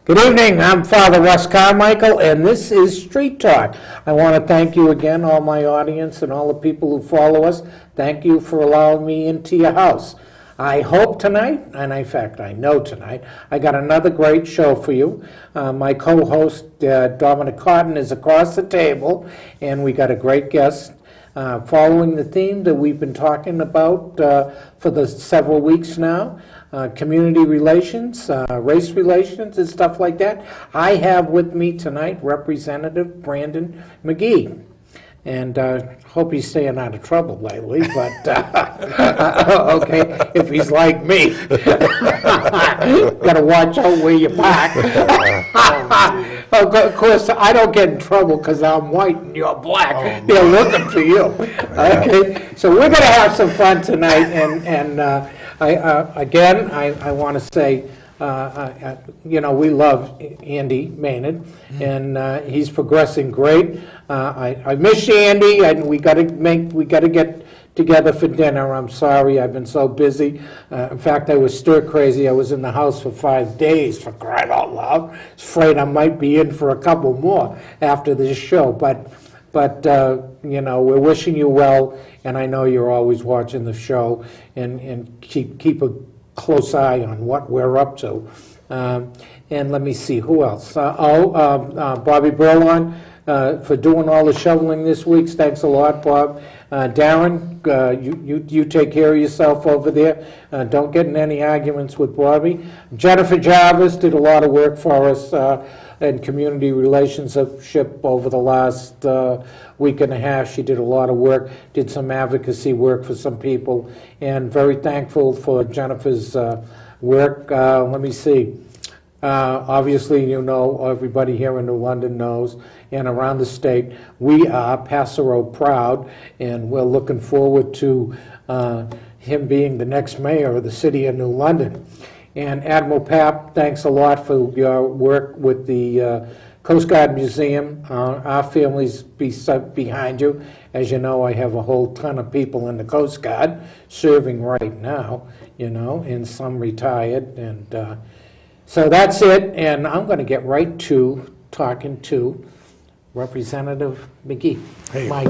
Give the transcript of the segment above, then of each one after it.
Good evening, I'm Father Russ Carmichael, and this is Street Talk. I want to thank you again, all my audience and all the people who follow us. Thank you for allowing me into your house. I hope tonight, and in fact I know tonight, I got another great show for you. My co-host Dominic is across the table, and we got a great guest following the theme that we've been talking about for the several weeks now. Community relations, race relations, and stuff like that. I have with me tonight Representative Brandon McGee. And hope he's staying out of trouble lately, but okay, if he's like me. Got to watch out where you park. Of course, I don't get in trouble because I'm white and you're black. They're looking for you. Okay, so we're going to have some fun tonight, and I want to say, we love Andy Maynard, and he's progressing great. I miss you, Andy, and we got to get together for dinner. I'm sorry, I've been so busy. In fact, I was stir crazy. I was in the house for 5 days, for crying out loud. I was afraid I might be in for a couple more after this show, but we're wishing you well, and I know you're always watching the show, and keep a close eye on what we're up to. And let me see, who else? Bobby Burlon for doing all the shoveling this week. Thanks a lot, Bob. Darren, you take care of yourself over there. Don't get in any arguments with Bobby. Jennifer Jarvis did a lot of work for us in community relationship over the last week and a half. She did a lot of work, did some advocacy work for some people, and very thankful for Jennifer's work. Let me see. Obviously, everybody here in New London knows, and around the state, we are Passero proud, and we're looking forward to him being the next mayor of the city of New London. And Admiral Papp, thanks a lot for your work with the Coast Guard Museum. Our family's behind you. As you know, I have a whole ton of people in the Coast Guard serving right now, and some retired. And so that's it, and I'm going to get right to talking to Representative McGee. Hey.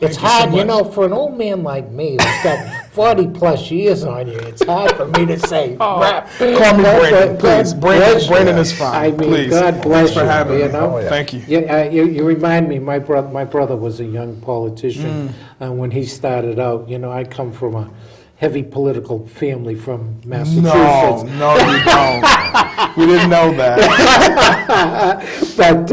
It's hard, for an old man like me who's got 40 plus years on you, it's hard for me to say. Call me Brandon, please. Brandon is fine. I mean, please. God bless Thanks for having me. Thank you. You remind me, my brother was a young politician when he started out. I come from a heavy political family from Massachusetts. No, you don't. We didn't know that. But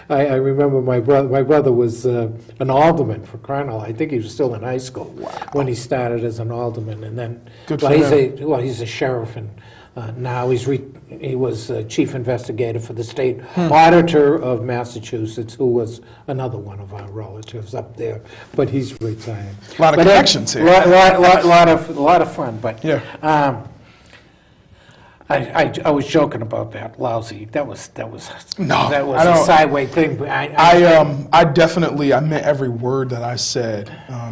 I remember my brother was an alderman for crying out loud. I think he was still in high school when he started as an alderman, and then he's a sheriff, and now he was chief investigator for the state auditor of Massachusetts, who was another one of our relatives up there, but he's retired. A lot of connections here. A lot of fun, but yeah. I was joking about that lousy. That was No, a sideway thing. But I definitely meant every word that I said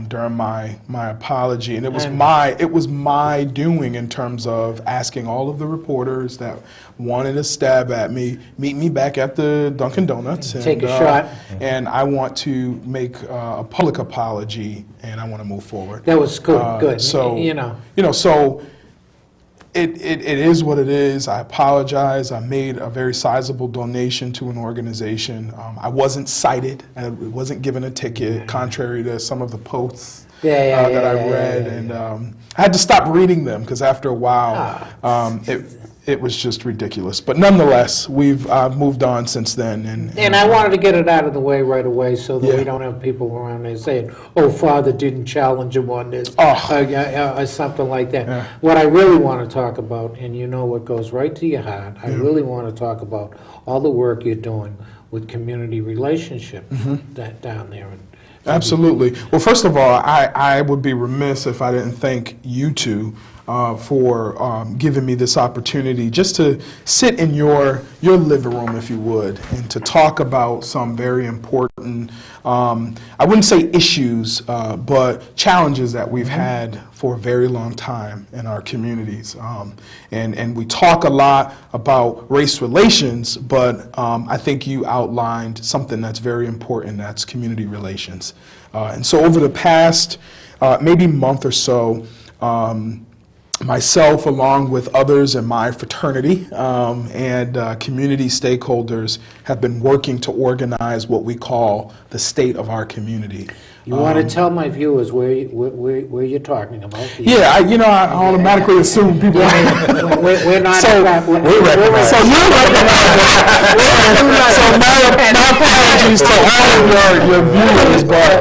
during my apology, and it was my doing in terms of asking all of the reporters that wanted to stab at me, meet me back at the Dunkin' Donuts, and take a shot. And I want to make a public apology, and I want to move forward. That was good. So so. It is what it is. I apologize. I made a very sizable donation to an organization. I wasn't cited. I wasn't given a ticket, contrary to some of the posts that I read. And I had to stop reading them because after a while, it was just ridiculous. But nonetheless, we've moved on since then. And I wanted to get it out of the way right away so that we don't have people around there saying, "Oh, Father didn't challenge him on this," or something like that. Yeah. What I really want to talk about, and what goes right to your heart, I really want to talk about all the work you're doing with community relationship down there. Absolutely. Well, first of all, I would be remiss if I didn't thank you two for giving me this opportunity just to sit in your living room, if you would, and to talk about some very important I wouldn't say issues, but challenges that we've had for a very long time in our communities. And we talk a lot about race relations, but I think you outlined something that's very important, that's community relations. And so over the past maybe month or so, myself, along with others in my fraternity and community stakeholders, have been working to organize what we call the state of our community. You want to tell my viewers where you're talking about? Yeah, I automatically assume people. We're not. So we're so you recognize. So my apologies to all of your viewers, but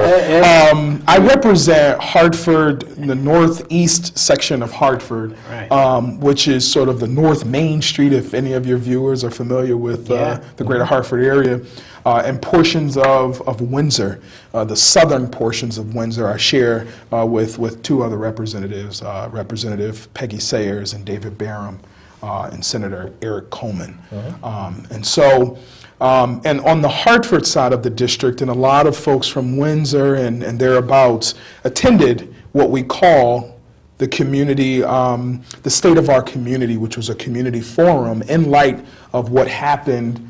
I represent Hartford, the northeast section of Hartford, Right. Which is sort of the North Main Street, if any of your viewers are familiar with the greater Hartford area. And portions of Windsor, the southern portions of Windsor, I share with two other representatives, Representative Peggy Sayers and David Barham, and Senator Eric Coleman. And so, and on the Hartford side of the district, and a lot of folks from Windsor and thereabouts attended what we call the community, the state of our community, which was a community forum in light of what happened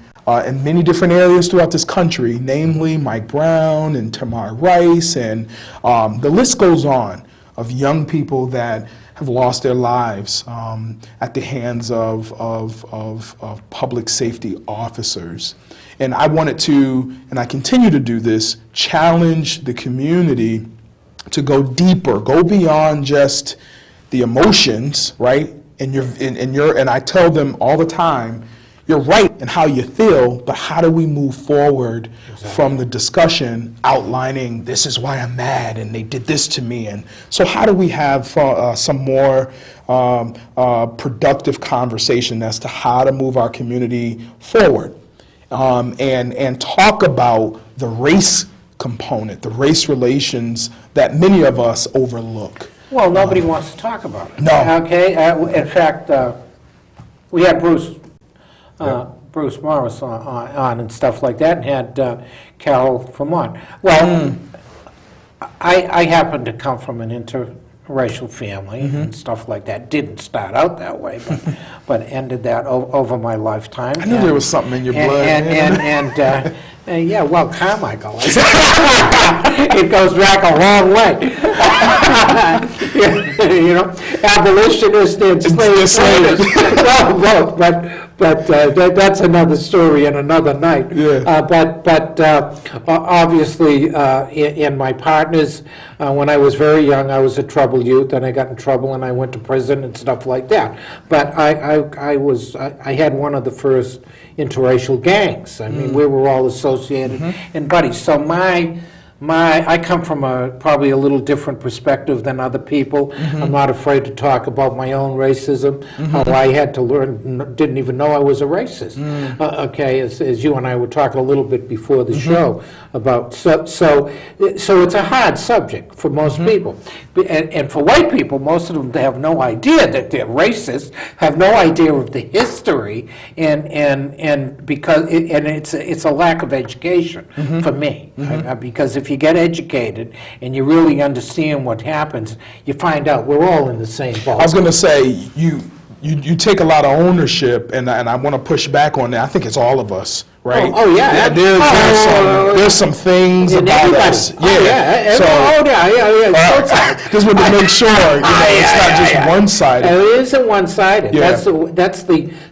in many different areas throughout this country, namely Mike Brown and Tamar Rice, and the list goes on of young people that have lost their lives at the hands of public safety officers. And I wanted to, and I continue to do this, challenge the community to go deeper, go beyond just the emotions, right? And I tell them all the time, you're right in how you feel, but how do we move forward from the discussion outlining this is why I'm mad and they did this to me? And so how do we have some more productive conversation as to how to move our community forward and talk about the race component, the race relations that many of us overlook? Well, nobody wants to talk about it. No. Okay. In fact, we had Bruce Morris on and stuff like that, and had Carol from on. Well, I happen to come from an interracial family and stuff like that. Didn't start out that way, but ended that over my lifetime. I knew there was something in your blood. And yeah, well, Carmichael. It goes back a long way. Abolitionist and slave. Well, but that's another story and another night. Yeah. But obviously, in my partners, when I was very young, I was a troubled youth, and I got in trouble, and I went to prison and stuff like that. But I had one of the first interracial gangs. I mean, we were all associated and buddies. So I come from probably a little different perspective than other people. I'm not afraid to talk about my own racism, how I had to learn, didn't even know I was a racist. Okay, as you and I were talking a little bit before the show about, so it's a hard subject for most people. And for white people, most of them, they have no idea that they're racist, have no idea of the history, and because it's a lack of education for me. Because if you get educated and you really understand what happens, you find out we're all in the same boat. I was going to say, you take a lot of ownership, and I want to push back on that. I think it's all of us, right? Oh, yeah. There's some things about us. Yeah. Just want to make sure it's not just one-sided. It isn't one-sided. Yeah.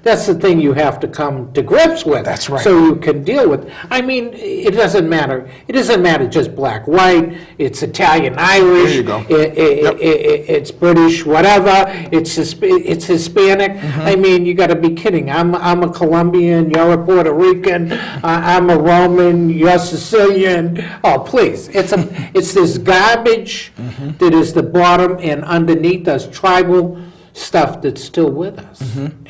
That's the thing you have to come to grips with. That's right. So you can deal with. I mean, it doesn't matter. It doesn't matter just black, white. It's Italian, Irish. There you go. It's British, whatever. It's Hispanic. I mean, you got to be kidding. I'm a Colombian. You're a Puerto Rican. I'm a Roman. You're Sicilian. Oh, please! It's this garbage that is the bottom, and underneath us tribal stuff that's still with us.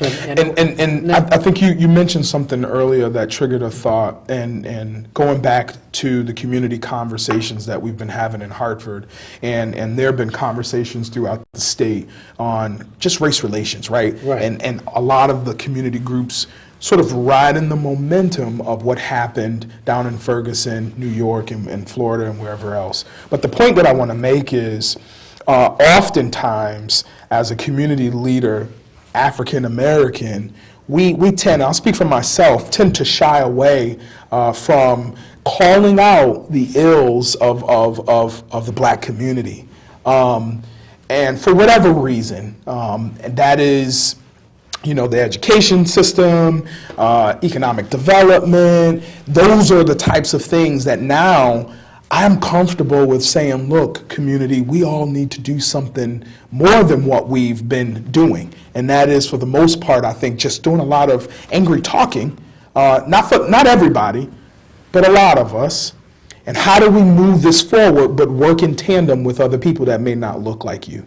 And I think you mentioned something earlier that triggered a thought, and going back to the community conversations that we've been having in Hartford, and there have been conversations throughout the state on just race relations, right? Right. And a lot of the community groups sort of riding the momentum of what happened down in Ferguson, New York, and Florida, and wherever else. But the point that I want to make is, oftentimes, as a community leader, African American, we tend, I'll speak for myself, tend to shy away from calling out the ills of the black community. And for whatever reason, and that is, the education system, economic development, those are the types of things that now I'm comfortable with saying, look, community, we all need to do something more than what we've been doing. And that is, for the most part, I think, just doing a lot of angry talking, not everybody, but a lot of us. And how do we move this forward, but work in tandem with other people that may not look like you?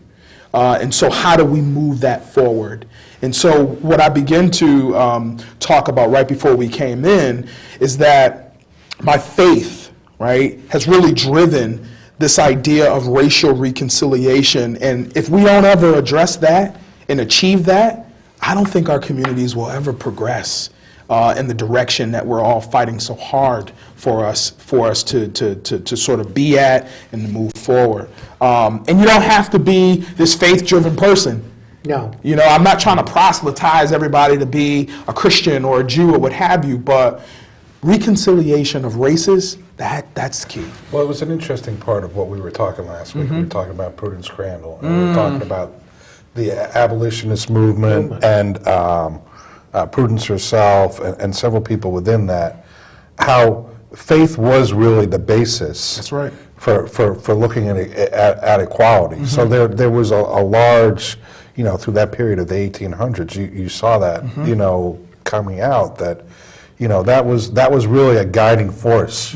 And so how do we move that forward? And so what I began to talk about right before we came in is that my faith, right, has really driven this idea of racial reconciliation. And if we don't ever address that and achieve that, I don't think our communities will ever progress in the direction that we're all fighting so hard for us to sort of be at and to move forward. And you don't have to be this faith-driven person. No. I'm not trying to proselytize everybody to be a Christian or a Jew or what have you, but reconciliation of races, that's key. Well, it was an interesting part of what we were talking last week. We were talking about Prudence Crandall, and we were talking about the abolitionist movement and Prudence herself and several people within that, how faith was really the basis. That's right. For looking at equality. So there was a large, through that period of the 1800s, you saw that, coming out, that, that was really a guiding force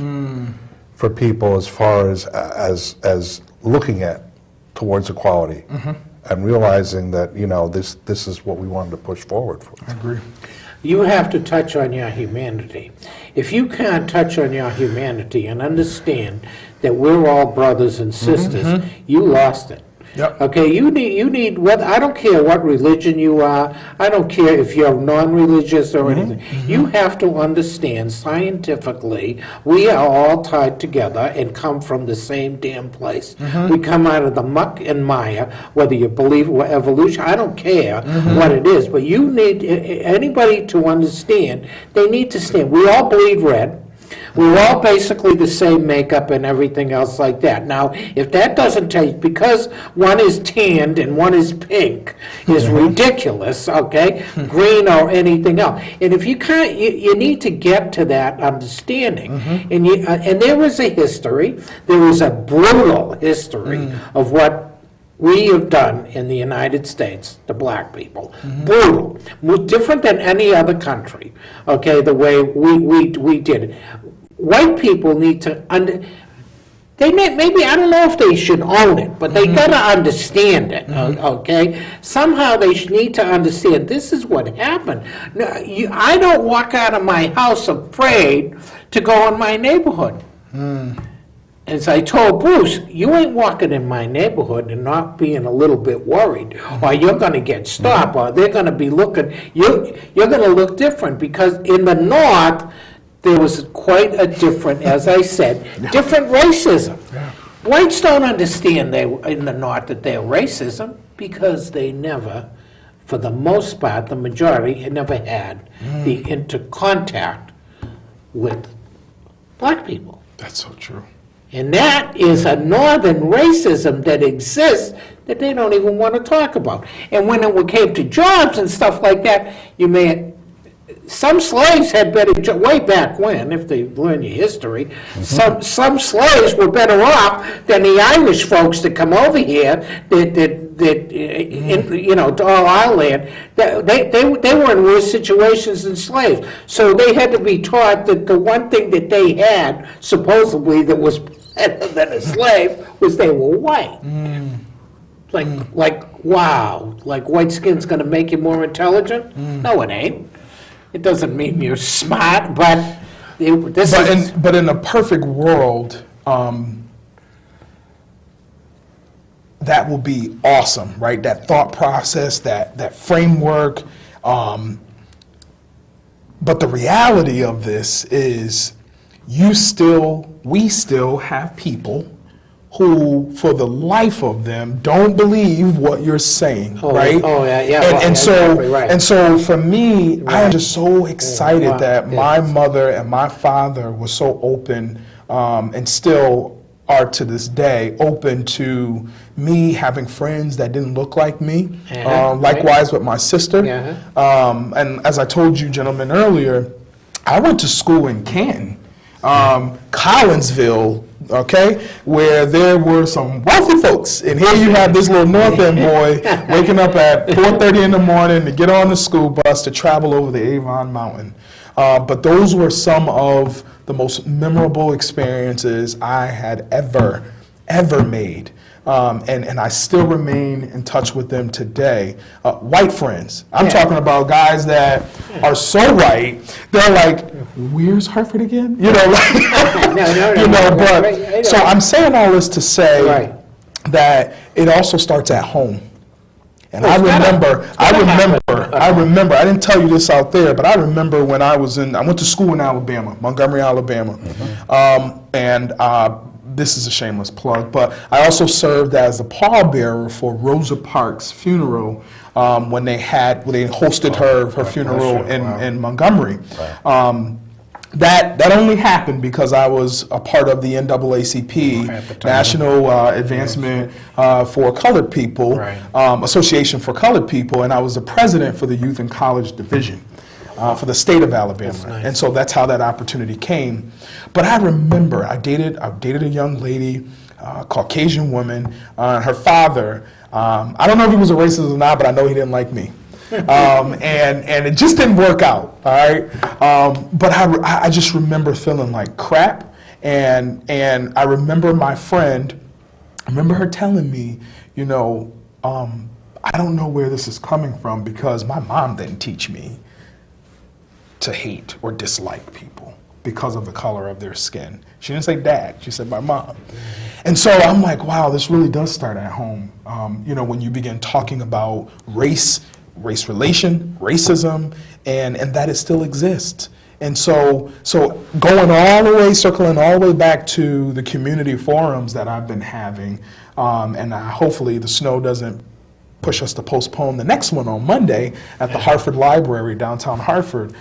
for people as far as looking towards equality and realizing that, this is what we wanted to push forward for. I agree. You have to touch on your humanity. If you can't touch on your humanity and understand that we're all brothers and sisters, you lost it. Yep. Okay, you need what, I don't care what religion you are, I don't care if you're non-religious or anything. You have to understand scientifically we are all tied together and come from the same damn place. We come out of the muck and mire, whether you believe in evolution, I don't care what it is, but you need anybody to understand, they need to stand. We all bleed red. We're all basically the same makeup and everything else like that. Now, if that doesn't take, because one is tanned and one is pink, is ridiculous, okay? Green or anything else. And if you can't, you need to get to that understanding. And there is a history, there is a brutal history of what we have done in the United States, the black people. Brutal. Different than any other country, okay, the way we did it. White people need to maybe, I don't know if they should own it, but they gotta understand it, okay? Somehow they need to understand this is what happened. No, I don't walk out of my house afraid to go in my neighborhood. As I told Bruce, you ain't walking in my neighborhood and not being a little bit worried, or you're going to get stopped, or they're going to be looking, you're going to look different, because in the North, there was quite a different, as I said, different racism. Whites don't understand in the North that they're racism, because they never, for the most part, the majority, never had the intercontact with black people. That's so true. And that is a northern racism that exists that they don't even want to talk about. And when it came to jobs and stuff like that, some slaves had better, way back when, if they learn your history, some slaves were better off than the Irish folks that come over here, to all our land. They were in worse situations than slaves. So they had to be taught that the one thing that they had, supposedly, that was better than a slave, was they were white. Wow, like white skin's gonna make you more intelligent? No, it ain't. It doesn't mean you're smart, but But in a perfect world, that will be awesome, right? That thought process, that framework. But the reality of this is we still have people who, for the life of them, don't believe what you're saying, right? Oh, yeah, yeah. And, well, and so, exactly, right. and so for me, I am just so excited Wow, that my mother and my father were so open, and still are to this day open to me having friends that didn't look like me. Likewise with my sister. And as I told you gentlemen earlier, I went to school in Canton, Collinsville, okay, where there were some wealthy folks. And here you have this little North End boy waking up at 4:30 in the morning to get on the school bus to travel over the Avon Mountain. But those were some of the most memorable experiences I had ever made. And I still remain in touch with them today. White friends. I'm talking about guys that are so white, they're like, where's Hartford again? You know, like, so I'm saying all this to say that it also starts at home. And I remember, I didn't tell you this out there, but I remember when I went to school in Alabama, Montgomery, Alabama. This is a shameless plug, but I also served as a pallbearer for Rosa Parks' funeral when they hosted her funeral in Montgomery. That only happened because I was a part of the NAACP, National Advancement for Colored People, Association for Colored People, and I was the president for the Youth and College Division for the state of Alabama. Nice. And so that's how that opportunity came. But I remember I dated a young lady, Caucasian woman, her father, I don't know if he was a racist or not, but I know he didn't like me. And it just didn't work out, all right? But I just remember feeling like crap, and I remember my friend, I remember her telling me, I don't know where this is coming from because my mom didn't teach me to hate or dislike people because of the color of their skin. She didn't say dad, she said my mom. And so I'm like, wow, this really does start at home. When you begin talking about race relation, racism, and that it still exists. And so circling all the way back to the community forums that I've been having, and hopefully the snow doesn't push us to postpone the next one on Monday at the Hartford Library, downtown Hartford,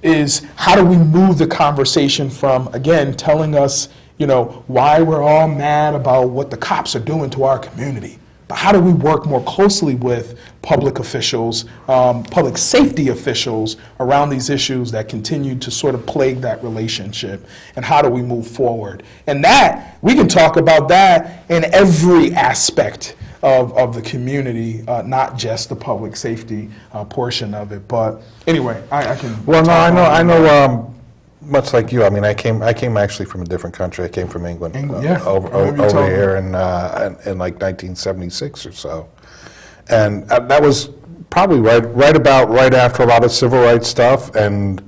is how do we move the conversation from, again, telling us, why we're all mad about what the cops are doing to our community, but how do we work more closely with public officials, public safety officials around these issues that continue to sort of plague that relationship, and how do we move forward? And that, we can talk about that in every aspect of the community, not just the public safety portion of it. But anyway, I can. Well, no, I know. Much like you, I mean, I came actually from a different country. I came from England, over here in like 1976 or so, and that was probably right after a lot of civil rights stuff. And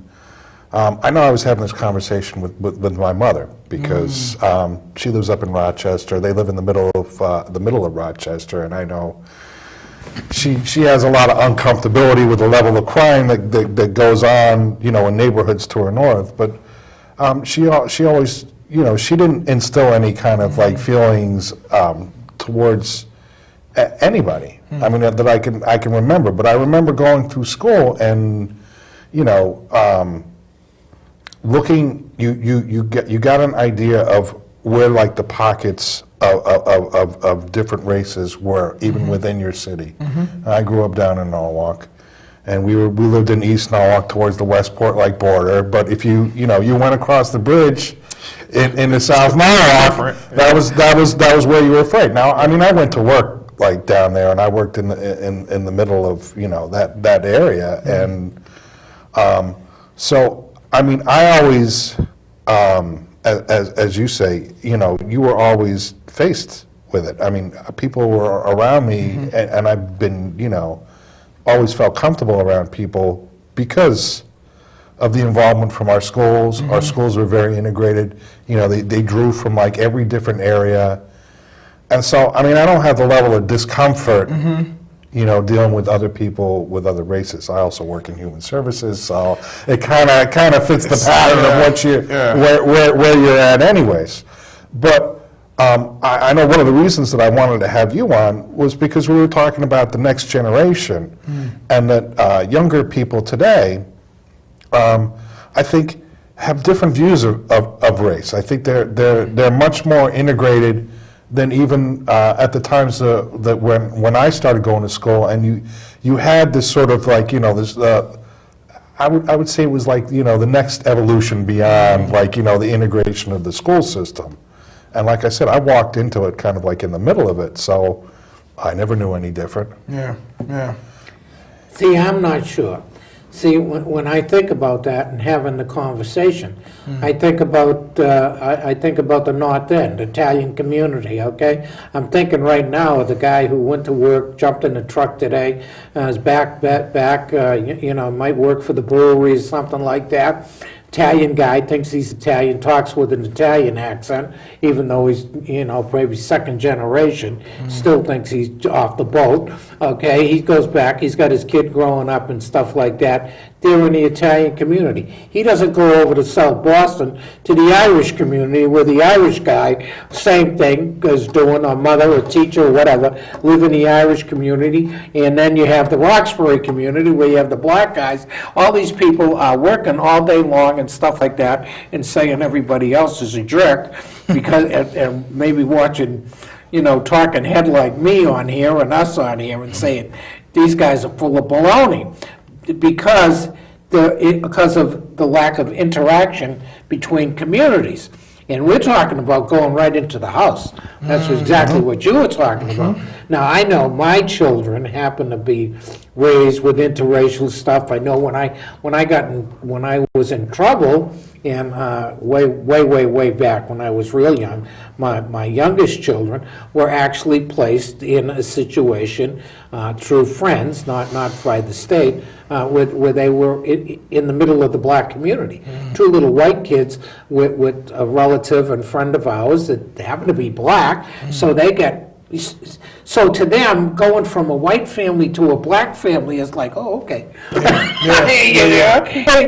I know I was having this conversation with my mother because she lives up in Rochester. They live in the middle of Rochester, and I know she has a lot of uncomfortability with the level of crime that goes on, in neighborhoods to her north. But she always, she didn't instill any kind of like feelings towards anybody. I mean, that I can remember. But I remember going through school and, looking, you got an idea of where like the pockets of different races were, even within your city. I grew up down in Norwalk, and we lived in East Norwalk towards the Westport like border. But if you went across the bridge in the South Norwalk, that was where you were afraid. Now, I mean, I went to work like down there, and I worked in the middle of that area, and so I mean, I always. As you say, you were always faced with it. I mean, people were around me, and I've been, always felt comfortable around people because of the involvement from our schools. Our schools were very integrated. They drew from like every different area. And so, I mean, I don't have the level of discomfort, dealing with other people with other races. I also work in human services, so it kind of fits the pattern of what where you're at, anyways. But I know one of the reasons that I wanted to have you on was because we were talking about the next generation, and that younger people today, I think, have different views of race. I think they're much more integrated than even at the times that when I started going to school, and you had this sort of like, this, I would say it was like, the next evolution beyond like, the integration of the school system. And like I said, I walked into it kind of like in the middle of it, so I never knew any different. Yeah. See, I'm not sure. See, when I think about that and having the conversation, I think about the North End, Italian community, okay? I'm thinking right now of the guy who went to work, jumped in the truck today, is back, might work for the brewery or something like that. Italian guy, thinks he's Italian, talks with an Italian accent, even though he's, maybe second generation, still thinks he's off the boat, okay? He goes back, he's got his kid growing up and stuff like that. They're in the Italian community. He doesn't go over to South Boston to the Irish community where the Irish guy, same thing, is doing, a mother, a teacher, or whatever, live in the Irish community. And then you have the Roxbury community where you have the black guys. All these people are working all day long and stuff like that and saying everybody else is a jerk because, and maybe watching, talking head like me on here and us on here and saying these guys are full of baloney. Because of the lack of interaction between communities. And we're talking about going right into the house. That's exactly what you were talking about. Now, I know my children happen to be raised with interracial stuff. I know when I was in trouble, and way back when I was real young, my youngest children were actually placed in a situation through friends, not by the state, where they were in the middle of the black community. Two little white kids with a relative and friend of ours that happened to be black, so they get. So to them, going from a white family to a black family is like, oh, okay. They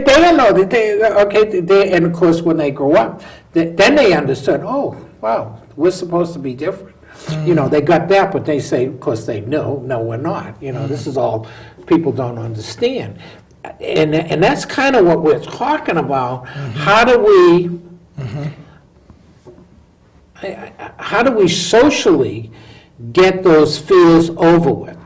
don't know that and of course when they grow up, then they understood, oh, wow, we're supposed to be different. They got that, but they say, of course they know, no, we're not. This is all people don't understand. And that's kind of what we're talking about. How do we socially get those fears over with?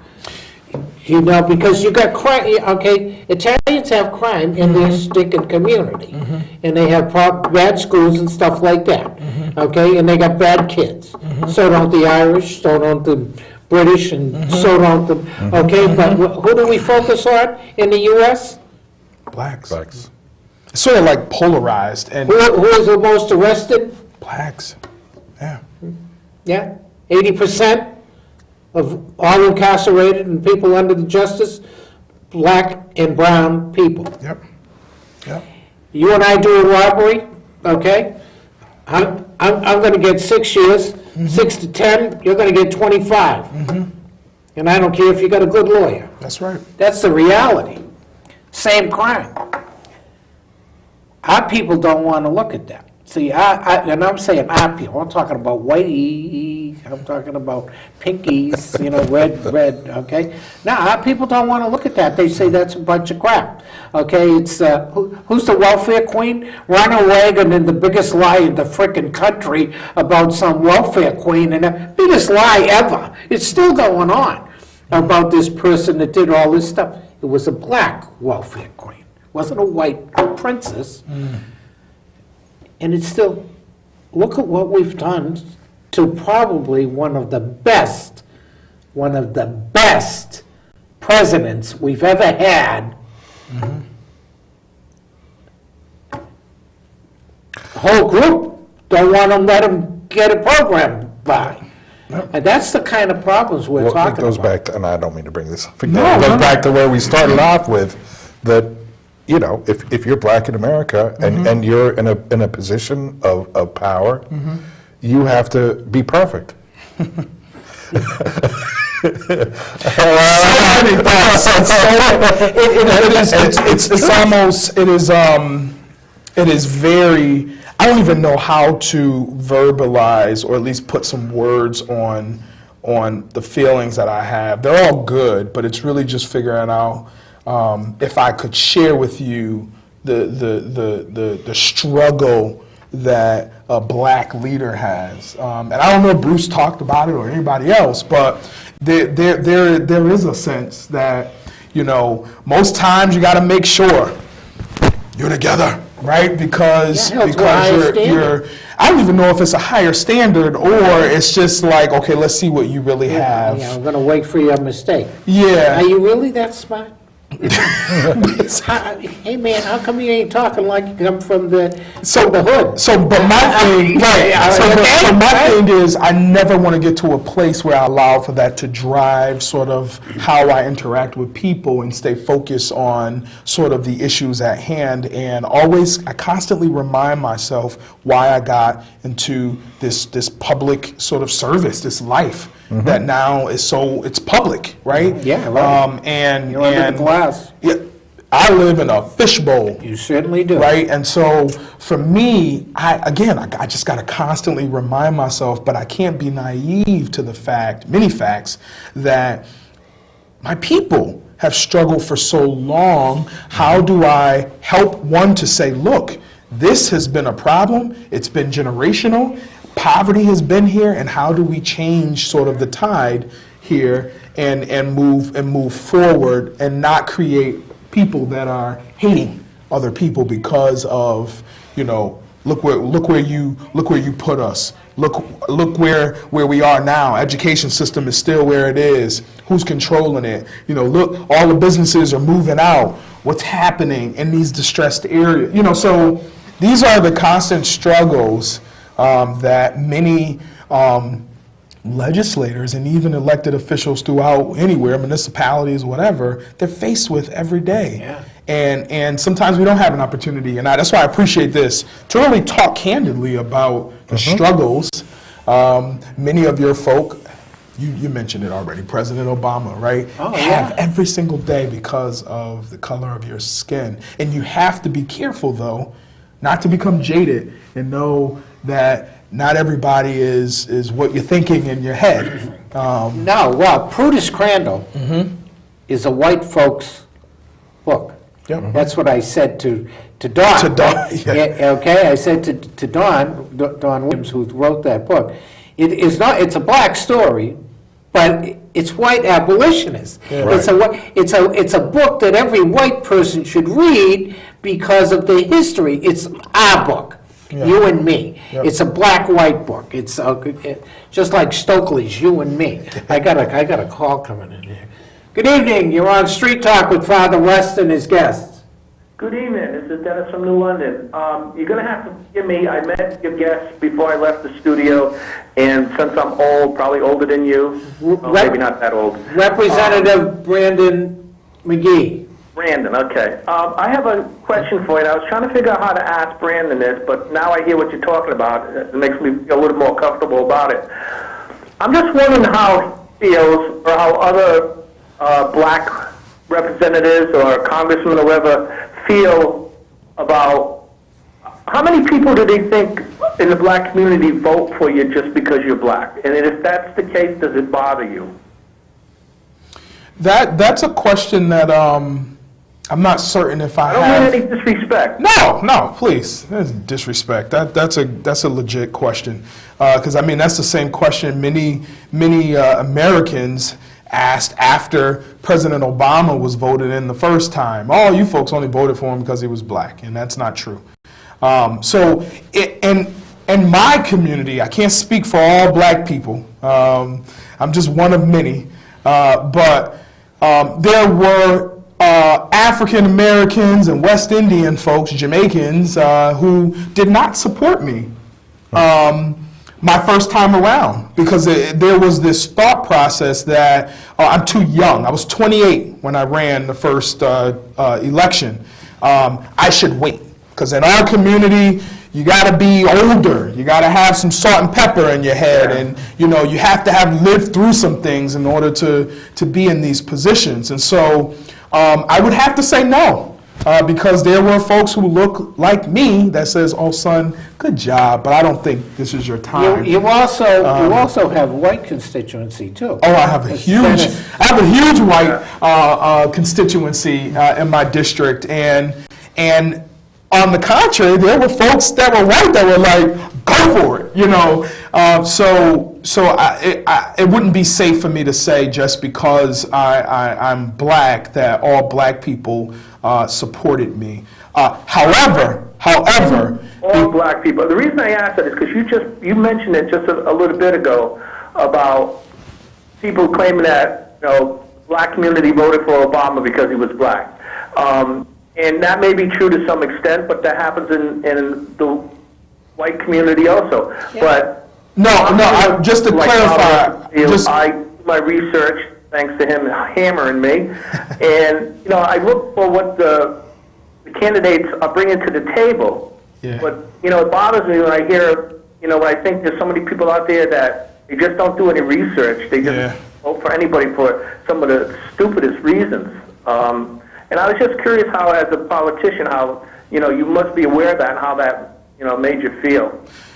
Because you got crime, okay, Italians have crime in their stinking community. And they have bad schools and stuff like that, okay, and they got bad kids. So don't the Irish, so don't the British, and so don't the, okay, but who do we focus on in the U.S.? Blacks. It's sort of like polarized. And Who is the most arrested? blacks. Yeah. Yeah, 80% of all incarcerated and people under the justice, black and brown people. Yep. You and I do a robbery, okay? I'm gonna get 6 years, 6 to 10, you're gonna get 25. And I don't care if you got a good lawyer. That's right. That's the reality. Same crime. Our people don't wanna look at that. See, and I'm saying our people, I'm talking about whitey, I'm talking about pinkies, red, okay? Now, our people don't want to look at that. They say that's a bunch of crap, okay? It's, who's the welfare queen? Ronald Reagan and the biggest lie in the frickin' country about some welfare queen, and the biggest lie ever. It's still going on about this person that did all this stuff. It was a black welfare queen. It wasn't a white princess. And it's still, look at what we've done to probably one of the best presidents we've ever had. The whole group don't want to let him get a program by. And that's the kind of problems we're Well, talking it goes about. back to, and I don't mean to bring this up again, it goes back to where we started off with, that, if you're black in America and you're in a position of power, you have to be perfect. It is very, I don't even know how to verbalize or at least put some words on the feelings that I have. They're all good, but it's really just figuring out if I could share with you the struggle that a black leader has. And I don't know if Bruce talked about it or anybody else, but there is a sense that, most times you got to make sure you're together, right? Because you're I don't even know if it's a higher standard or it's just like, okay, let's see what you really have. Yeah, I'm going to wait for your mistake. Yeah. Are you really that smart? Hey man, how come you ain't talking like you come from the hood? But my thing, right? So my thing is, I never want to get to a place where I allow for that to drive sort of how I interact with people and stay focused on sort of the issues at hand. And I constantly remind myself why I got into this public sort of service, this life. Mm-hmm. That now it's public, right? Yeah, right. And you live in the glass. Yeah, I live in a fishbowl. You certainly do. Right, and so for me, I just got to constantly remind myself, but I can't be naive to many facts, that my people have struggled for so long. How do I help one to say, look, this has been a problem, it's been generational, poverty has been here, and how do we change sort of the tide here and move forward and not create people that are hating other people because of, look where you put us. Look where we are now. Education system is still where it is. Who's controlling it? Look, all the businesses are moving out. What's happening in these distressed areas? So these are the constant struggles that many legislators and even elected officials throughout anywhere, municipalities, whatever, they're faced with every day. Yeah. And sometimes we don't have an opportunity, and that's why I appreciate this, to really talk candidly about the struggles. Many of your folk, you mentioned it already, President Obama, right? Have every single day because of the color of your skin. And you have to be careful, though, not to become jaded and know that not everybody is what you're thinking in your head. Prudence Crandall is a white folks book. Yep. That's what I said to Don. To Don, yeah. Okay, I said to Don Williams, who wrote that book, it's a black story, but it's white abolitionists. Yeah, right. It's a book that every white person should read because of the history. It's our book. Yeah. You and me. Yep. It's a black-white book. It's just like Stokely's You and Me. I got a call coming in here. Good evening. You're on Street Talk with Father Russ and his guests. Good evening. This is Dennis from New London. You're going to have to forgive me. I met your guests before I left the studio, and since I'm old, probably older than you, maybe not that old. Representative Brandon McGee. Brandon, okay. I have a question for you. I was trying to figure out how to ask Brandon this, but now I hear what you're talking about. It makes me feel a little more comfortable about it. I'm just wondering how he feels, or how other black representatives or congressmen or whatever feel about how many people do they think in the black community vote for you just because you're black? And if that's the case, does it bother you? That's a question that I'm not certain if I don't have. mean any disrespect. No, please. That's disrespect. That's a legit question, because that's the same question many Americans asked after President Obama was voted in the first time. Oh, you folks only voted for him because he was black, and that's not true. In my community, I can't speak for all black people. I'm just one of many, but there were African Americans and West Indian folks, Jamaicans, who did not support me my first time around, because there was this thought process that I'm too young. I was 28 when I ran the first election. I should wait, because in our community, you got to be older. You got to have some salt and pepper in your head, and you have to have lived through some things in order to be in these positions. And so I would have to say no. Because there were folks who look like me that says, "Oh, son, good job, but I don't think this is your time." You also have white constituency too. Oh, I have a huge white constituency in my district, and on the contrary, there were folks that were white that were like, "Go for it," So it wouldn't be safe for me to say just because I'm black that all black people supported me. However, all black people. The reason I asked that is because you mentioned it just a little bit ago about people claiming that black community voted for Obama because he was black, and that may be true to some extent, but that happens in the white community also. Yeah. But just to clarify, I do my research thanks to him hammering me, and I look for what the candidates are bringing to the table. Yeah. But it bothers me when I hear, when I think there's so many people out there that they just don't do any research. They just vote for anybody for some of the stupidest reasons. And I was just curious how, as a politician, how you must be aware of that and how that made you feel.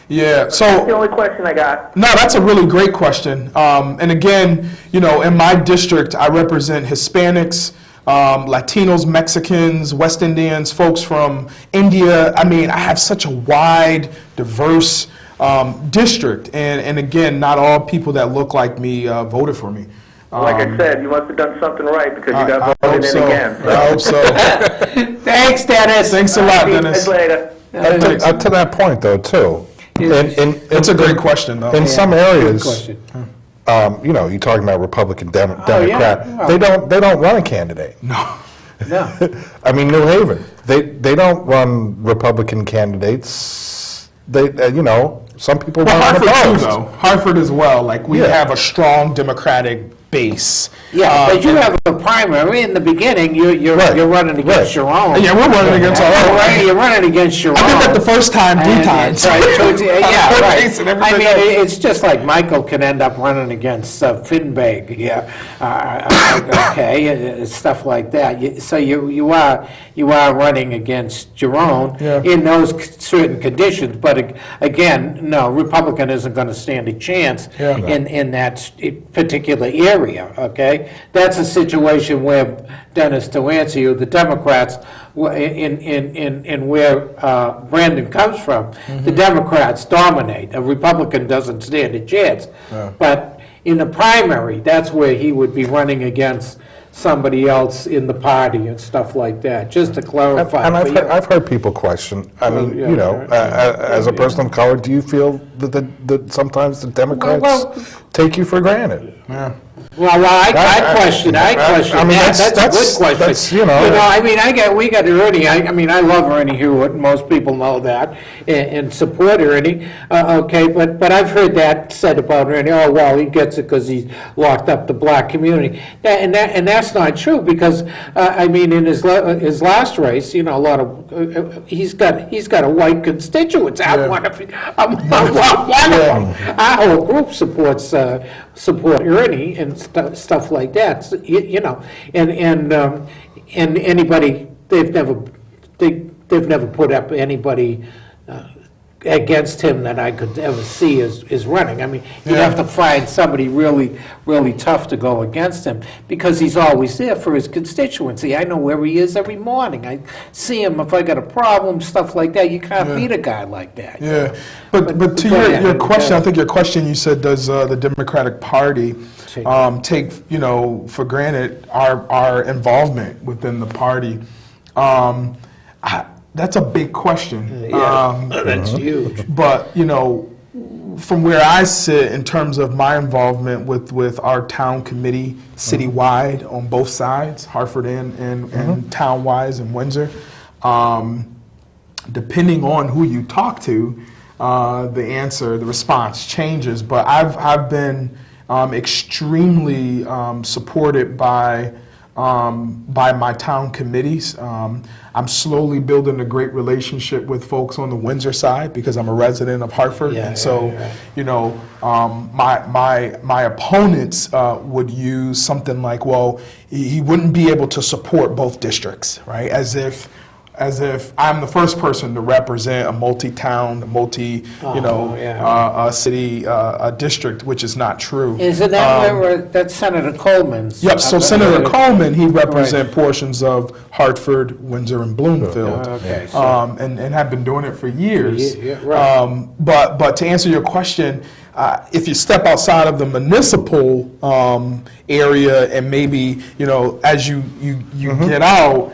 Yeah, so that's the only question I got. No, that's a really great question. And again, in my district, I represent Hispanics, Latinos, Mexicans, West Indians, folks from India. I mean, I have such a wide, diverse district. And again, not all people that look like me voted for me. Like I said, you must have done something right because you got voted in again. So. I hope so. Thanks, Dennis. Thanks a lot, Dennis. See you guys later. Up to that point, though, too. It's a great question, though. In some areas, question. you're talking about Republican, Democrat. yeah. They don't run a candidate. No. I mean, New Haven, they don't run Republican candidates. They, some people run Hartford unopposed. too, though. Hartford as well. Like we have a strong Democratic base. Yeah, but you have a primary. In the beginning, you're running against your own. Yeah, we're running against our own. You're running against your own. I did that the first time 3 times. Yeah, right. I mean, it's just like Michael can end up running against Finbag, stuff like that. So you are running against your own in those certain conditions. But again, no, Republican isn't going to stand a chance in that particular area. Okay, that's a situation where, Dennis, to answer you, the Democrats in where Brandon comes from, the Democrats dominate. A Republican doesn't stand a chance. But in the primary, that's where he would be running against somebody else in the party and stuff like that, just to clarify. And I've heard people question, I mean, as a person of color, do you feel that sometimes the Democrats take you for granted? Yeah. Well, I question I mean, that. That's a good question. I mean, we got Ernie. I mean, I love Ernie Hewitt. Most people know that and support Ernie. Okay, but I've heard that said about Ernie. Oh, well, he gets it because he's locked up the black community, and that's not true because I mean, in his last race, a lot of he's got a white constituents. I'm one of them. Our whole group support Ernie and stuff like that. So, and anybody they've never put up anybody against him that I could ever see is running. I mean, you'd have to find somebody really, really tough to go against him because he's always there for his constituency. I know where he is every morning. I see him if I got a problem, stuff like that. You can't beat a guy like that. Yeah, but to your question, I think your question, you said, does the Democratic Party take for granted our involvement within the party? That's a big question. That's huge. But, from where I sit in terms of my involvement with our town committee citywide on both sides, Hartford and town-wise in Windsor, depending on who you talk to, the response changes. But I've been extremely supported by by my town committees. I'm slowly building a great relationship with folks on the Windsor side because I'm a resident of Hartford. Yeah, and so, yeah. you know, my opponents would use something like, well, he wouldn't be able to support both districts, right? As if I'm the first person to represent a multi-town, city district, which is not true. Isn't that where, that's Senator Coleman's? Yep, so Senator Coleman, he represent portions of Hartford, Windsor, and Bloomfield. Okay, so- And have been doing it for years. Yeah, right. But to answer your question, if you step outside of the municipal area and maybe, you know, as you get out,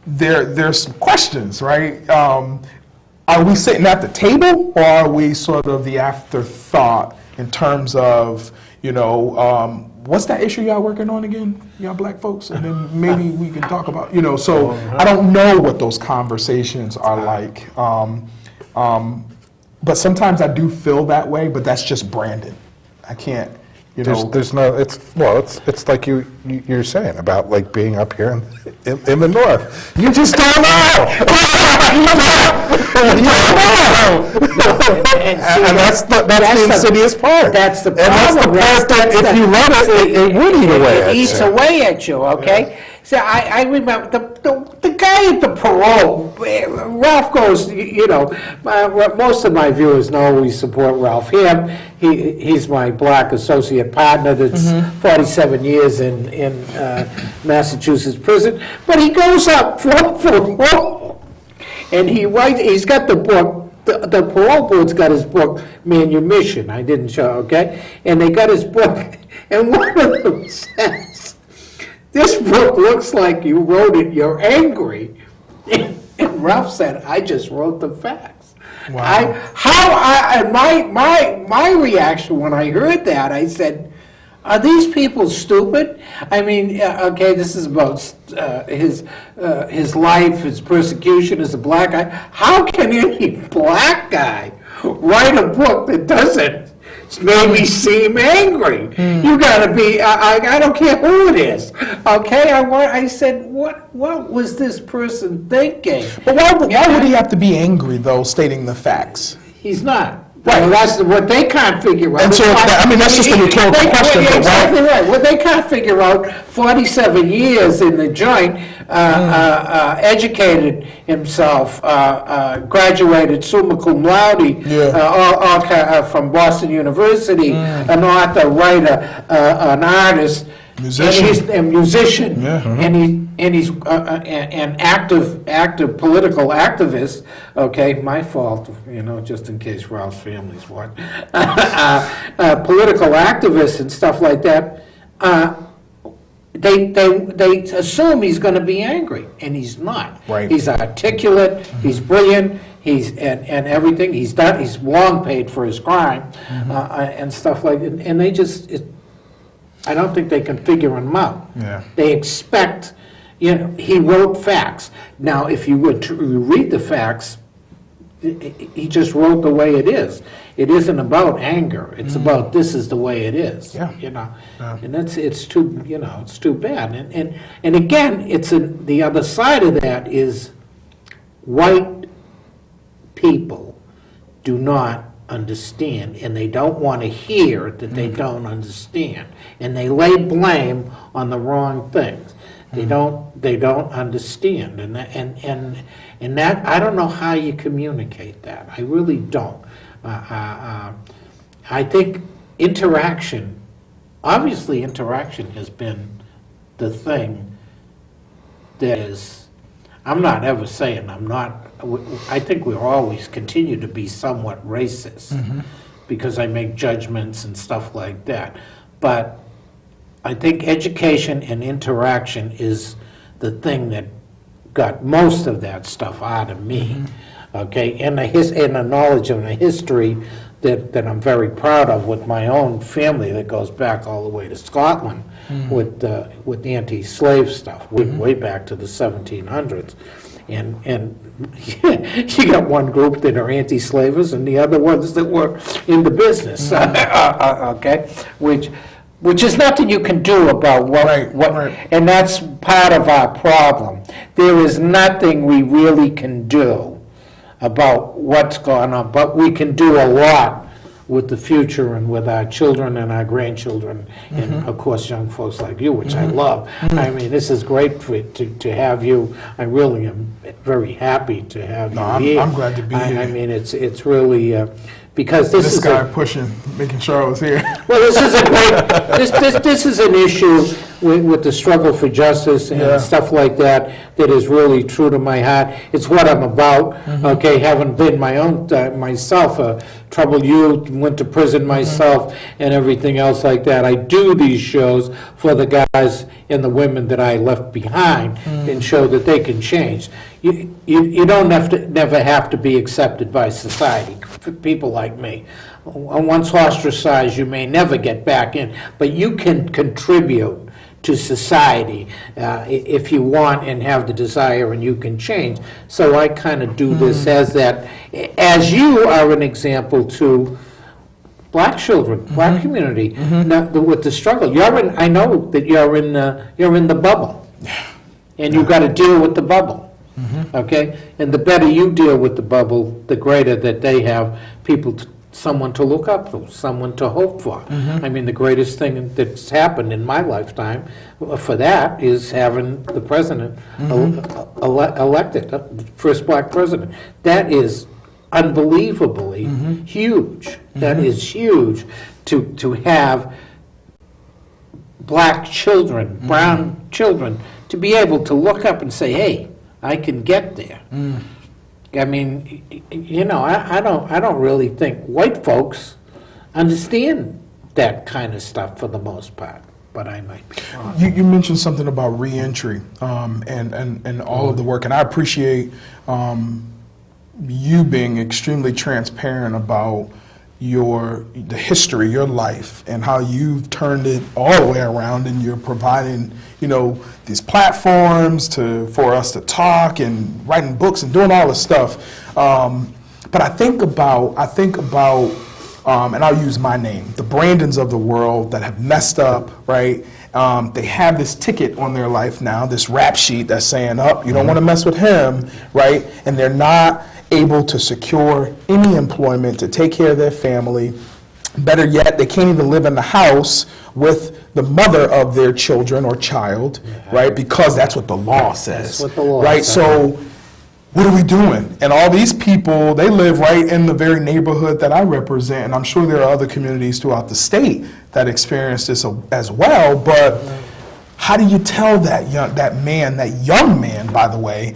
there's some questions, right? Are we sitting at the table, or are we sort of the afterthought in terms of, you know, what's that issue y'all working on again, y'all black folks? And then maybe we can talk about, you know, so I don't know what those conversations are like. But sometimes I do feel that way, but that's just Brandon. I can't, you know. There's no, it's like you're saying about like being up here in the north. You just don't know. And that's the insidious part. That's the And that's the problem. part that if you run it would eat away at It eats you. away at you, okay? So I remember the guy at the parole, Ralph goes, you know, most of my viewers know we support Ralph. He's my black associate partner that's 47 years in Massachusetts prison. But he goes up for parole, and he's got the book. The parole board's got his book, Manumission. I didn't show, okay? And they got his book, and one of them says, "This book looks like you wrote it, you're angry." And Ralph said, "I just wrote the facts." Wow. My reaction when I heard that, I said, are these people stupid? I mean, okay, this is about his life, his persecution as a black guy. How can any black guy write a book that doesn't maybe seem angry? You gotta be, I don't care who it is, okay? I said, what was this person thinking? But why would he have to be angry, though, stating the facts? He's not. Right, that's what they can't figure out. And so, that's just a rhetorical question. Yeah, but exactly right. What they can't figure out, 47 years in the joint, educated himself, graduated summa cum laude, from Boston University, an author, writer, an artist, Musician. and musician, Yeah. and he's an active political activist. Okay, my fault, you know, just in case Ralph's family's watching. Political activists and stuff like that. They assume he's going to be angry, and he's not. Right. He's articulate. He's brilliant. He's and everything he's done. He's long paid for his crime, and stuff like that. And they just. I don't think they can figure him out. Yeah. They expect, you know, he wrote facts. Now, if you would read the facts, he just wrote the way it is. It isn't about anger. It's about this is the way it is. Yeah. You know, Yeah. and it's too bad. And again, the other side of that is white people do not understand, and they don't want to hear that they don't understand, and they lay blame on the wrong things. They don't understand, and that I don't know how you communicate that. I really don't. I think interaction has been the thing that is. I'm not ever saying I'm not. I think we'll always continue to be somewhat racist because I make judgments and stuff like that. But I think education and interaction is the thing that got most of that stuff out of me. Okay, and the knowledge of the history that I'm very proud of with my own family that goes back all the way to Scotland with the anti-slave stuff, way back to the 1700s. And you got one group that are anti-slavers and the other ones that were in the business, okay? which is nothing you can do about Right. and that's part of our problem. There is nothing we really can do about what's going on, but we can do a lot with the future and with our children and our grandchildren, and of course, young folks like you, which I love. I mean, this is great to have you. I really am very happy to have you here. I'm glad to be here. I mean, it's really, because this This is guy a, pushing, making sure I was here. well, this is a great, this is an issue with the struggle for justice Yeah. and stuff like that is really true to my heart. It's what I'm about, okay, having been my own, myself, a troubled youth, went to prison myself, and everything else like that. I do these shows for the guys and the women that I left behind and show that they can change. You don't never have to be accepted by society, for people like me. Once ostracized, you may never get back in, but you can contribute to society if you want and have the desire, and you can change. So I kind of do this as that, as you are an example to black children, black community, now, with the struggle. I know that you're in the bubble, and you've got to deal with the bubble. Okay, and the better you deal with the bubble, the greater that they have people, someone to look up to, someone to hope for. I mean, the greatest thing that's happened in my lifetime for that is having the president elected, first black president. That is unbelievably huge. That is huge to have black children, brown children, to be able to look up and say, hey, I can get there. I mean, I don't really think white folks understand that kind of stuff for the most part, but I might be wrong. You mentioned something about reentry and all of the work, and I appreciate you being extremely transparent about the history, your life, and how you've turned it all the way around, and you're providing, these platforms for us to talk and writing books and doing all this stuff. But I think about, and I'll use my name, the Brandons of the world that have messed up, right? They have this ticket on their life now, this rap sheet that's saying, you don't want to mess with him, right? And they're not able to secure any employment to take care of their family. Better yet, they can't even live in the house with the mother of their children or child, right? Because that's what the law says. That's what the law right? says. So what are we doing? And all these people, they live right in the very neighborhood that I represent, and I'm sure there are other communities throughout the state that experience this as well, but how do you tell that young man, by the way,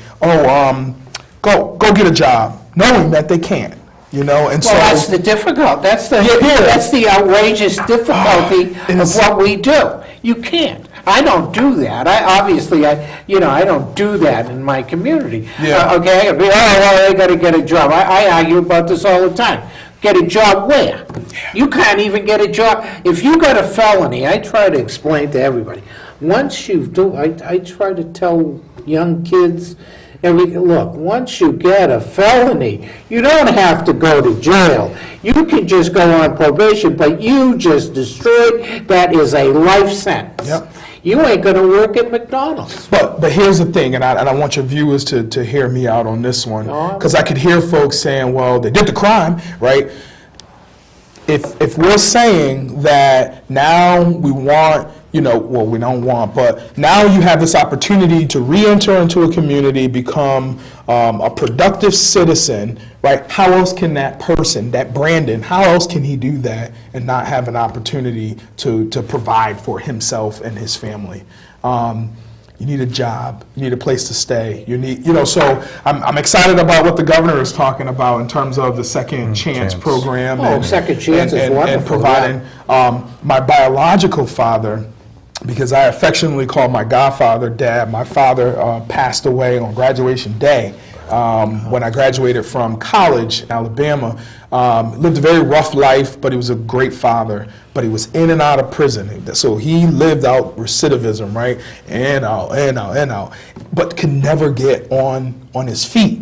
go get a job, knowing that they can't, And Well, that's the difficult, that's the outrageous difficulty of what we do. You can't. I don't do that. I don't do that in my community. Yeah. Okay? I got to get a job. I argue about this all the time. Get a job where? You can't even get a job. If you got a felony, I try to explain to everybody. Once you do, I try to tell young kids, look, once you get a felony, you don't have to go to jail. You can just go on probation, but you just destroyed, that is a life sentence. Yep. You ain't gonna work at McDonald's. But here's the thing, and I want your viewers to hear me out on this one, because I could hear folks saying, well, they did the crime, right? If we're saying that now we want, we don't want, but now you have this opportunity to re-enter into a community, become a productive citizen, right? How else can that person, that Brandon, how else can he do that and not have an opportunity to provide for himself and his family? You need a job. You need a place to stay. You need, so I'm excited about what the governor is talking about in terms of the Second Chance program. Second Chance is wonderful. And providing my biological father, because I affectionately call my godfather Dad. My father passed away on graduation day when I graduated from college in Alabama. Lived a very rough life, but he was a great father. But he was in and out of prison. So he lived out recidivism, right? In and out, but could never get on his feet.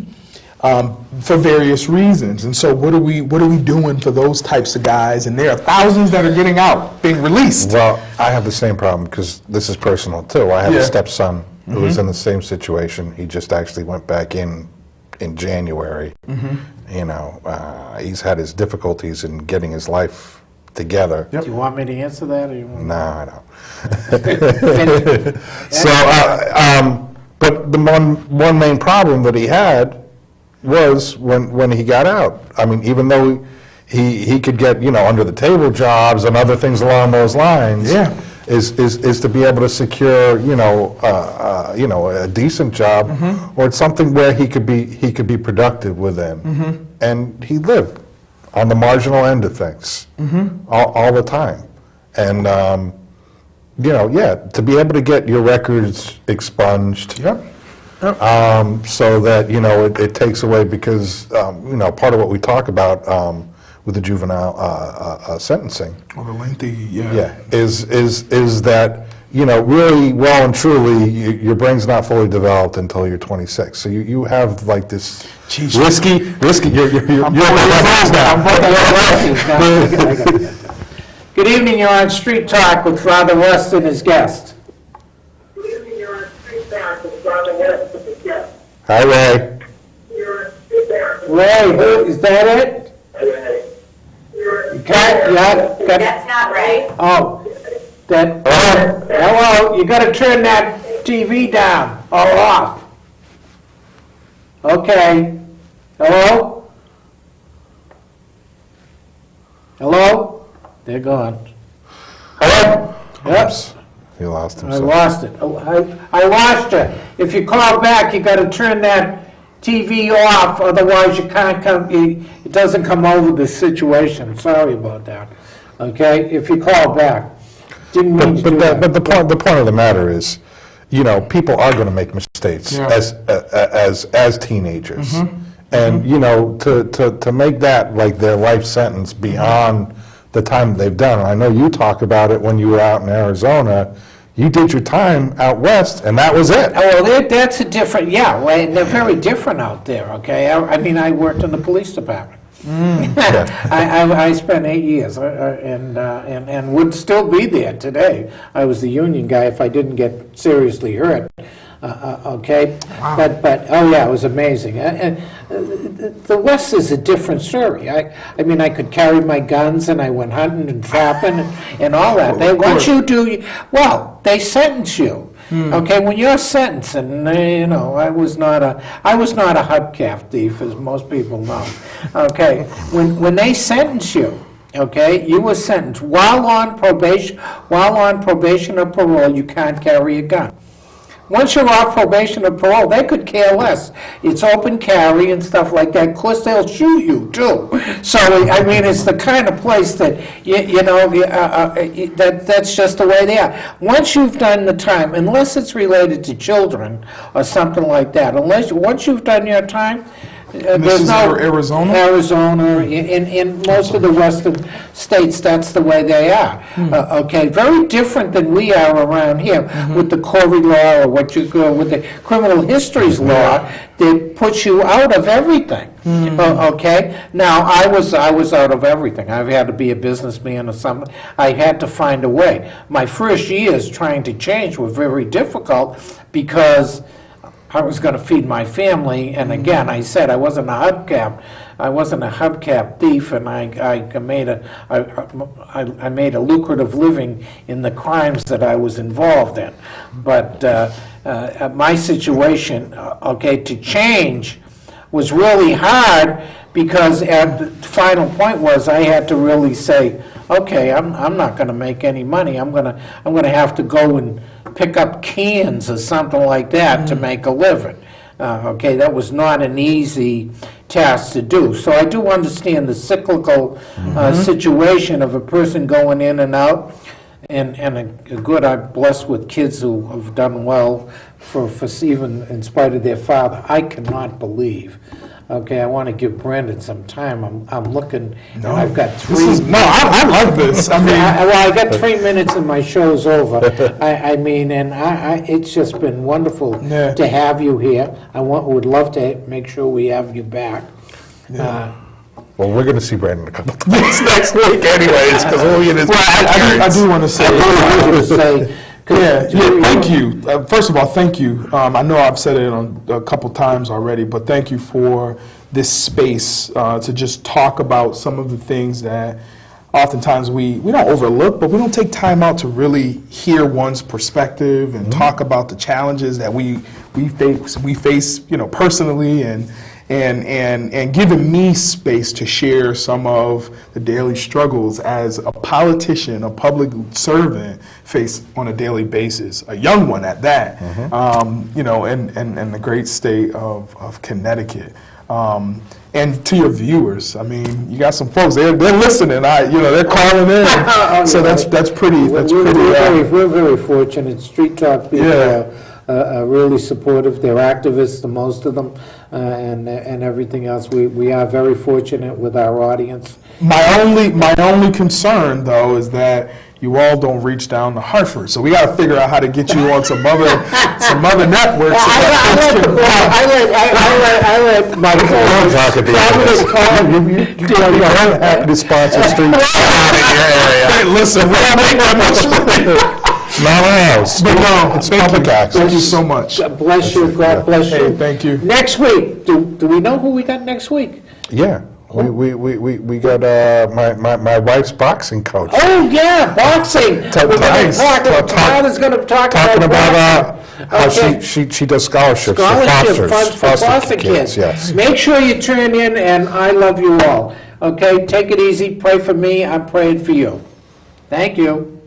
for various reasons. And so what are we doing for those types of guys? And there are thousands that are getting out, being released. Well, I have the same problem because this is personal too. I have Yeah. a stepson who was in the same situation. He just actually went back in January. You know, he's had his difficulties in getting his life together. Yep. Do you want me to answer that, or you want? No, I don't. Finish. So, but the one main problem that he had was when he got out. I mean, even though he could get, you know, under the table jobs and other things along those lines, Yeah. is to be able to secure, you know, a decent job or it's something where he could be productive within, and he lived on the marginal end of things all the time, and you know, yeah, to be able to get your records expunged. Yep. So that, you know, it takes away because, you know, part of what we talk about with the juvenile sentencing, Or the lengthy, yeah, is that, you know, really well and truly, your brain's not fully developed until you're 26. So you have like this Jeez. risky, you're Good evening, you're on Street Talk with Father Russ and his guest. Hi, Ray. Ray, is that it? You can't, yeah, got, That's not right. oh, that, hello, you gotta turn that TV down or off. Okay, hello? Hello? They're gone. Hello? Yep. Oops, he lost I himself. lost it. Oh, I lost you. If you call back, you gotta turn that TV off, otherwise you can't come, it doesn't come over the situation. Sorry about that. Okay, if you call back. Didn't mean to do that. But the point of the matter is, you know, people are going to make mistakes Yeah. as teenagers, and you know, to make that like their life sentence beyond the time they've done. I know you talk about it when you were out in Arizona. You did your time out west, and that was it. Oh, well, that's a different, yeah, well, they're very different out there, okay? I mean, I worked in the police department. I spent 8 years, and would still be there today. I was the union guy if I didn't get seriously hurt, okay? But, oh yeah, it was amazing. And the West is a different story. I mean, I could carry my guns, and I went hunting and trapping and all that. Once you do, well, they sentence you. Okay, when you're sentenced, and you know, I was not a hubcap thief, as most people know. Okay, when they sentence you, okay, you were sentenced while on probation or parole, you can't carry a gun. Once you're off probation or parole, they could care less. It's open carry and stuff like that. Of course, they'll shoot you, too. So, I mean, it's the kind of place that, you know, that's just the way they are. Once you've done the time, unless it's related to children or something like that, once you've done your time, This there's is no... Arizona? Arizona, in most of the western states, that's the way they are. Okay, very different than we are around here with the Corey law or what you go with the criminal histories law that puts you out of everything. Okay, now I was out of everything. I've had to be a businessman or something. I had to find a way. My first years trying to change were very difficult because I was going to feed my family, and again, I said I wasn't a hubcap thief, and I made a lucrative living in the crimes that I was involved in. But my situation, okay, to change was really hard because at the final point was I had to really say, okay, I'm not going to make any money. I'm going to have to go and pick up cans or something like that to make a living. Okay, that was not an easy task to do. So I do understand the cyclical situation of a person going in and out. And I'm blessed with kids who have done well for even in spite of their father. I cannot believe Okay, I want to give Brandon some time. I'm looking, and I've got This three. is, no, I like this. I mean, Well, I got 3 minutes and my show's over. I mean, and it's just been wonderful Yeah. to have you here. Would love to make sure we have you back. Well, we're going to see Brandon a couple times next week anyways, because we'll be in his I do want to say, I wanted to say, yeah, thank you. First of all, thank you. I know I've said it on a couple times already, but thank you for this space to just talk about some of the things that oftentimes we don't overlook, but we don't take time out to really hear one's perspective and talk about the challenges that we face, personally, and giving me space to share some of the daily struggles as a politician, a public servant face on a daily basis, a young one at that, in the great state of Connecticut. And to your viewers, I mean, you got some folks, they're listening, they're calling in, so that's pretty. We're very fortunate. Street Talk people Yeah. are really supportive. They're activists, the most of them, and everything else. We are very fortunate with our audience. My only concern, though, is that you all don't reach down to Hartford, so we got to figure out how to get you on some other networks. I let my happy to sponsor Street Hey, listen, we got to make that much money. Not our house. But no, It's thank public you. access. Thank you so much. Bless you, God bless you. Hey, thank you. Next week, do we know who we got next week? Yeah, we got my wife's boxing coach. Oh, yeah, boxing. We're gonna Nice. Tyler's going to talk Talking about boxing. how Okay. she does scholarships for Scholarship funds for foster kids. kids. Yes. Make sure you tune in, and I love you all. Okay, take it easy, pray for me, I'm praying for you. Thank you.